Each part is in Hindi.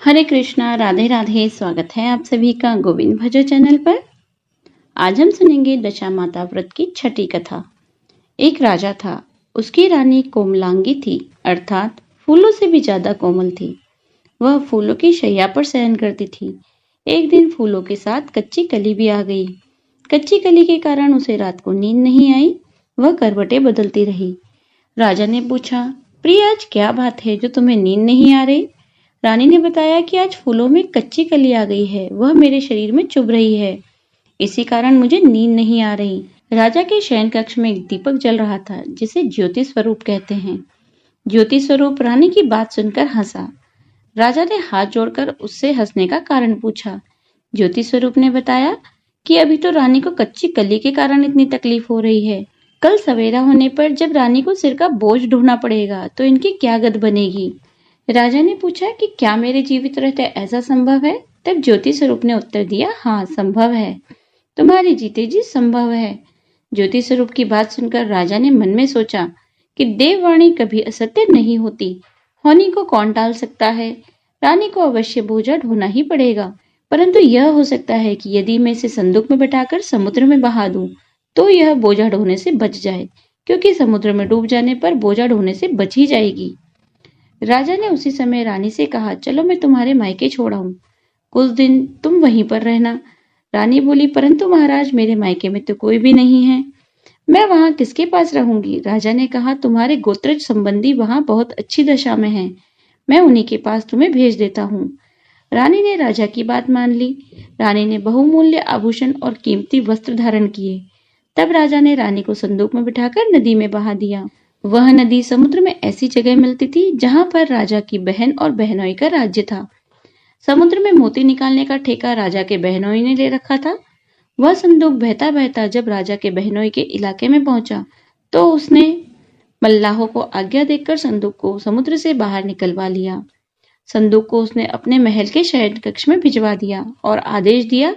हरे कृष्णा, राधे राधे। स्वागत है आप सभी का गोविंद भजो चैनल पर। आज हम सुनेंगे दशामाता व्रत की छठी कथा। एक राजा था, उसकी रानी कोमलांगी थी, अर्थात फूलों से भी ज्यादा कोमल थी। वह फूलों की शैया पर शयन करती थी। एक दिन फूलों के साथ कच्ची कली भी आ गई। कच्ची कली के कारण उसे रात को नींद नहीं आई। वह करवटें बदलती रही। राजा ने पूछा, प्रिय, आज क्या बात है जो तुम्हें नींद नहीं आ रही? रानी ने बताया कि आज फूलों में कच्ची कली आ गई है, वह मेरे शरीर में चुभ रही है, इसी कारण मुझे नींद नहीं आ रही। राजा के शयन कक्ष में एक दीपक जल रहा था, जिसे ज्योति स्वरूप कहते हैं। ज्योति स्वरूप रानी की बात सुनकर हंसा। राजा ने हाथ जोड़कर उससे हंसने का कारण पूछा। ज्योति स्वरूप ने बताया कि अभी तो रानी को कच्ची कली के कारण इतनी तकलीफ हो रही है। कल सवेरा होने पर जब रानी को सिर का बोझ ढोना पड़ेगा तो इनकी क्या गत बनेगी? राजा ने पूछा कि क्या मेरे जीवित रहते ऐसा संभव है? तब ज्योति स्वरूप ने उत्तर दिया, हाँ, संभव है, तुम्हारे जीते जी संभव है। ज्योति स्वरूप की बात सुनकर राजा ने मन में सोचा कि देववाणी कभी असत्य नहीं होती, होनी को कौन टाल सकता है। रानी को अवश्य बोझा ढोना ही पड़ेगा, परंतु यह हो सकता है कि यदि मैं इसे संदूक में बैठाकर समुद्र में बहा दूं तो यह बोझा ढोने से बच जाए, क्योंकि समुद्र में डूब जाने पर बोझा ढोने से बच ही जाएगी। राजा ने उसी समय रानी से कहा, चलो मैं तुम्हारे मायके छोड़ आऊं, कुछ दिन तुम वहीं पर रहना। रानी बोली, परंतु महाराज, मेरे मायके में तो कोई भी नहीं है, मैं वहां किसके पास रहूंगी? राजा ने कहा, तुम्हारे गोत्रज संबंधी वहां बहुत अच्छी दशा में हैं, मैं उन्हीं के पास तुम्हें भेज देता हूँ। रानी ने राजा की बात मान ली। रानी ने बहुमूल्य आभूषण और कीमती वस्त्र धारण किए। तब राजा ने रानी को संदूक में बिठाकर नदी में बहा दिया। वह नदी समुद्र में ऐसी जगह मिलती थी जहां पर राजा की बहन और बहनोई का राज्य था। समुद्र में मोती निकालने का ठेका राजा के बहनोई ने ले रखा था। वह संदूक बहता बहता जब राजा के बहनोई के इलाके में पहुंचा तो उसने मल्लाहों को आज्ञा देकर संदूक को समुद्र से बाहर निकलवा लिया। संदूक को उसने अपने महल के शयन कक्ष में भिजवा दिया और आदेश दिया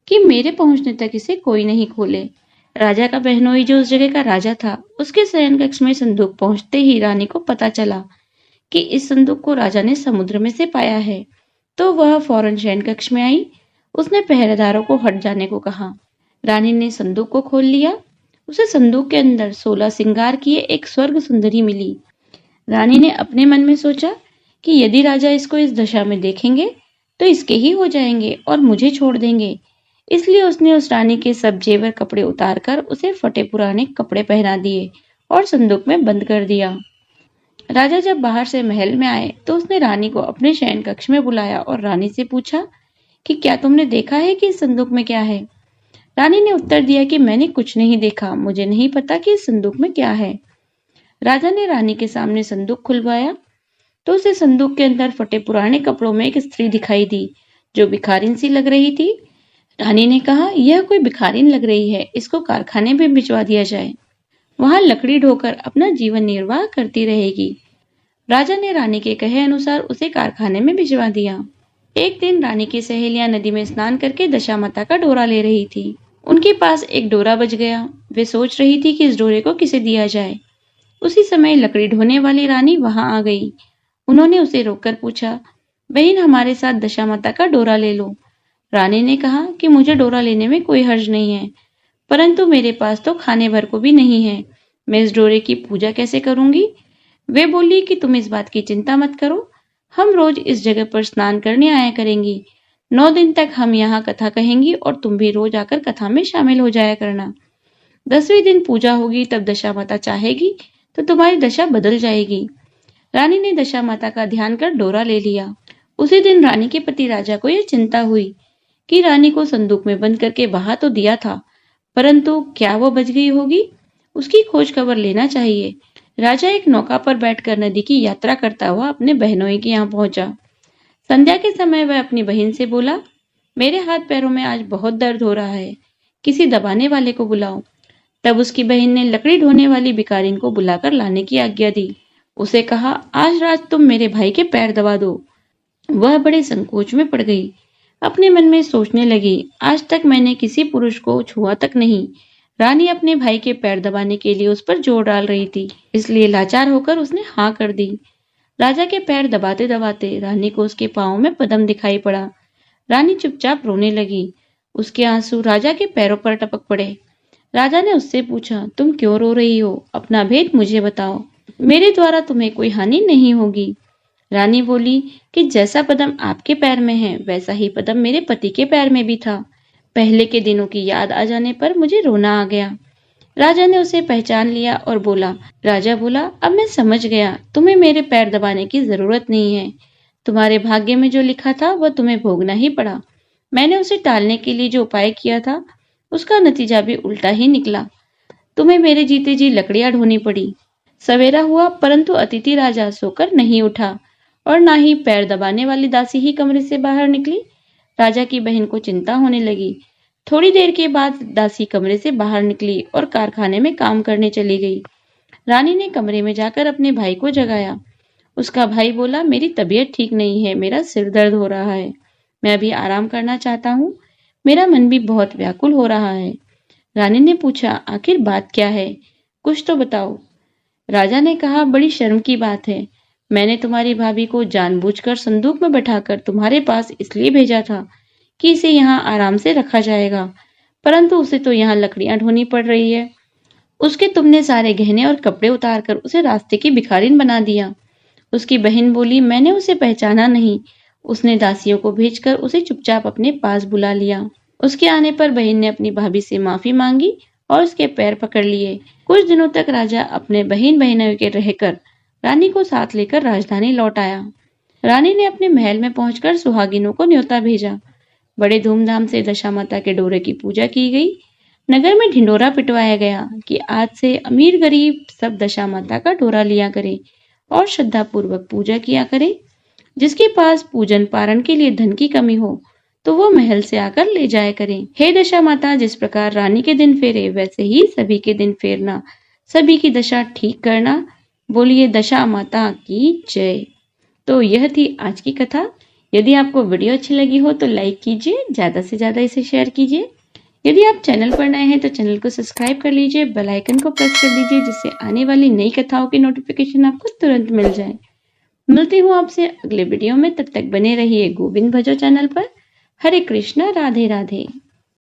कि मेरे पहुंचने तक इसे कोई नहीं खोले। राजा का बहनोई, जो उस जगह का राजा था, उसके शयन कक्ष में संदूक पहुंचते ही रानी को पता चला कि इस संदूक को राजा ने समुद्र में से पाया है, तो वह फौरन शयन कक्ष में आई। उसने पहरेदारों को हट जाने को कहा। रानी ने संदूक को खोल लिया। उसे संदूक के अंदर 16 श्रृंगार किए एक स्वर्ग सुंदरी मिली। रानी ने अपने मन में सोचा कि यदि राजा इसको इस दशा में देखेंगे तो इसके ही हो जाएंगे और मुझे छोड़ देंगे। इसलिए उसने उस रानी के सब जेवर कपड़े उतारकर उसे फटे पुराने कपड़े पहना दिए और संदूक में बंद कर दिया। राजा जब बाहर से महल में आए तो उसने रानी को अपने शयन कक्ष में बुलाया और रानी से पूछा कि क्या तुमने देखा है कि इस संदूक में क्या है? रानी ने उत्तर दिया कि मैंने कुछ नहीं देखा, मुझे नहीं पता कि इस संदूक में क्या है। राजा ने रानी के सामने संदूक खुलवाया तो उसे संदूक के अंदर फटे पुराने कपड़ों में एक स्त्री दिखाई दी, जो भिखारिन सी लग रही थी। रानी ने कहा, यह कोई भिखारिन लग रही है, इसको कारखाने में भिजवा दिया जाए, वहां लकड़ी ढोकर अपना जीवन निर्वाह करती रहेगी। राजा ने रानी के कहे अनुसार उसे कारखाने में भिजवा दिया। एक दिन रानी की सहेलियां नदी में स्नान करके दशामाता का डोरा ले रही थी। उनके पास एक डोरा बच गया। वे सोच रही थी कि इस डोरे को किसे दिया जाए। उसी समय लकड़ी ढोने वाली रानी वहां आ गई। उन्होंने उसे रोककर पूछा, बहन, हमारे साथ दशामाता का डोरा ले लो। रानी ने कहा कि मुझे डोरा लेने में कोई हर्ज नहीं है, परंतु मेरे पास तो खाने भर को भी नहीं है, मैं इस डोरे की पूजा कैसे करूंगी? वे बोली कि तुम इस बात की चिंता मत करो, हम रोज इस जगह पर स्नान करने आया करेंगी। 9 दिन तक हम यहाँ कथा कहेंगी और तुम भी रोज आकर कथा में शामिल हो जाया करना। 10वें दिन पूजा होगी, तब दशामाता चाहेगी तो तुम्हारी दशा बदल जाएगी। रानी ने दशामाता का ध्यान कर डोरा ले लिया। उसी दिन रानी के पति राजा को यह चिंता हुई कि रानी को संदूक में बंद करके बहा तो दिया था, परंतु क्या वो बच गई होगी? उसकी खोज खबर लेना चाहिए। राजा एक नौका पर बैठकर नदी की यात्रा करता हुआ अपने बहनोई के यहाँ पहुंचा। संध्या के समय वह अपनी बहन से बोला, मेरे हाथ पैरों में आज बहुत दर्द हो रहा है, किसी दबाने वाले को बुलाओ। तब उसकी बहन ने लकड़ी ढोने वाली भिखारिन को बुलाकर लाने की आज्ञा दी। उसे कहा, आज रात तुम मेरे भाई के पैर दबा दो। वह बड़े संकोच में पड़ गई। अपने मन में सोचने लगी, आज तक मैंने किसी पुरुष को छुआ तक नहीं। रानी अपने भाई के पैर दबाने के लिए उस पर जोर डाल रही थी, इसलिए लाचार होकर उसने हाँ कर दी। राजा के पैर दबाते दबाते रानी को उसके पाँव में पद्म दिखाई पड़ा। रानी चुपचाप रोने लगी। उसके आंसू राजा के पैरों पर टपक पड़े। राजा ने उससे पूछा, तुम क्यों रो रही हो? अपना भेद मुझे बताओ। मेरे द्वारा तुम्हें कोई हानि नहीं होगी। रानी बोली कि जैसा पद्म आपके पैर में है वैसा ही पद्म मेरे पति के पैर में भी था। पहले के दिनों की याद आ जाने पर मुझे रोना आ गया। राजा ने उसे पहचान लिया और बोला, राजा बोला, अब मैं समझ गया, तुम्हें मेरे पैर दबाने की जरूरत नहीं है। तुम्हारे भाग्य में जो लिखा था वह तुम्हें भोगना ही पड़ा। मैंने उसे टालने के लिए जो उपाय किया था उसका नतीजा भी उल्टा ही निकला। तुम्हें मेरे जीते जी लकड़ियां ढोनी पड़ी। सवेरा हुआ परंतु अतिथि राजा सोकर नहीं उठा और ना ही पैर दबाने वाली दासी ही कमरे से बाहर निकली। राजा की बहन को चिंता होने लगी। थोड़ी देर के बाद दासी कमरे से बाहर निकली और कारखाने में काम करने चली गई। रानी ने कमरे में जाकर अपने भाई को जगाया। उसका भाई बोला, मेरी तबीयत ठीक नहीं है, मेरा सिर दर्द हो रहा है, मैं अभी आराम करना चाहता हूँ, मेरा मन भी बहुत व्याकुल हो रहा है। रानी ने पूछा, आखिर बात क्या है, कुछ तो बताओ। राजा ने कहा, बड़ी शर्म की बात है, मैंने तुम्हारी भाभी को जानबूझकर संदूक में बैठाकर तुम्हारे पास इसलिए भेजा था कि इसे यहाँ आराम से रखा जाएगा, परंतु उसे तो यहाँ लकड़ियां ढोनी पड़ रही है। उसके तुमने सारे गहने और कपड़े उतारकर उसे रास्ते की भिखारिन बना दिया। उसकी बहन बोली, मैंने उसे पहचाना नहीं। उसने दासियों को भेजकर उसे चुपचाप अपने पास बुला लिया। उसके आने पर बहन ने अपनी भाभी से माफी मांगी और उसके पैर पकड़ लिए। कुछ दिनों तक राजा अपने बहन बहनों के रहकर रानी को साथ लेकर राजधानी लौट आया। रानी ने अपने महल में पहुंचकर सुहागिनों को न्योता भेजा। बड़े धूमधाम से दशा माता के डोरे की पूजा की गई। नगर में ढिंडोरा पिटवाया गया कि आज से अमीर गरीब सब दशा माता का डोरा लिया करे और श्रद्धा पूर्वक पूजा किया करे। जिसके पास पूजन पारण के लिए धन की कमी हो तो वो महल से आकर ले जाया करे। हे दशा माता, जिस प्रकार रानी के दिन फेरे वैसे ही सभी के दिन फेरना, सभी की दशा ठीक करना। बोलिए दशा माता की जय। तो यह थी आज की कथा। यदि आपको वीडियो अच्छी लगी हो तो लाइक कीजिए, ज्यादा से ज्यादा इसे शेयर कीजिए। यदि आप चैनल पर नए हैं तो चैनल को सब्सक्राइब कर लीजिए, बेल आइकन को प्रेस कर दीजिए जिससे आने वाली नई कथाओं की नोटिफिकेशन आपको तुरंत मिल जाए। मिलती हूँ आपसे अगले वीडियो में, तब तक बने रहिए गोविंद भजो चैनल पर। हरे कृष्णा, राधे राधे।